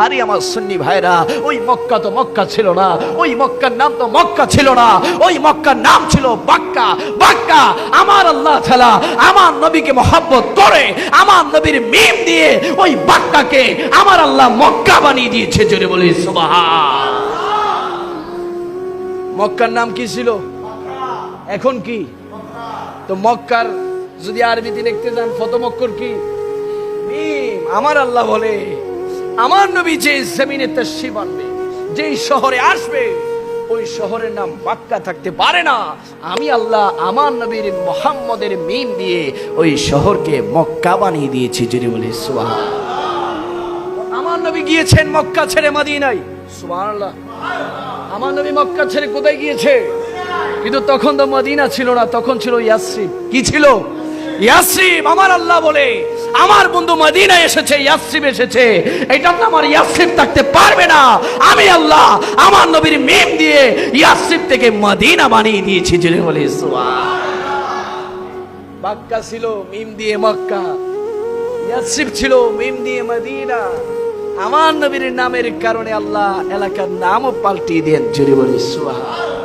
আরে আমার সুন্নি ভাইরা, ওই মক্কা তো মক্কা ছিল না, ওই মক্কার নাম তো মক্কা ছিল না, ওই মক্কার নাম ছিল বাক্কা। বাক্কা আমার আল্লাহ তাআলা আমার নবীকে মহব্বত করে আমার নবীর মিম দিয়ে ওই বাক্কাকে আমার আল্লাহ মক্কা বানিয়ে দিয়েছে। জোরে বলি সুবহান। মক্কার নাম কি ছিল? এখন কি? তো মক্কার যদি আরবিতে লিখতে যান ফতমক্কর কি? মিম। আমার আল্লাহ বলে আমার নবী যে জমিনে তাশরীফ আনবে, যেই শহরে আসবে, ওই শহরের নাম বাক্কা থাকতে পারে না। আমি আল্লাহ আমার নবীর মুহাম্মদের মিম দিয়ে ওই শহরকে মক্কা বানিয়ে দিয়েছি। যদি বলি সুবহান। আমার নবী গিয়েছেন মক্কা ছেড়ে মদিনায়। সুবহানাল্লাহ। আমার নবী মক্কা ছেড়ে কোথায় গিয়েছে? কিন্তু তখন তো মদিনা ছিল না, তখন ছিল ইয়াসরিব। কি ছিল? ইয়াসরিব। আমার আল্লাহ বলে আমার বন্ধু মদিনা এসেছে, ইয়াসরিব এসেছে, এটা তো আমার ইয়াসরিব থাকতে পারবে না। আমি আল্লাহ আমার নবীর মিম দিয়ে ইয়াসরিব থেকে মদিনা বানিয়ে দিয়েছি। জেনে বলি সুবহানাল্লাহ। বাক্কা ছিল মিম দিয়ে মক্কা, ইয়াসরিব ছিল মিম দিয়ে মদিনা। আমার নবীর নামের কারণে আল্লাহ এলাকার নামও পাল্টিয়ে দেন। জেনে বলি সুবহানাল্লাহ।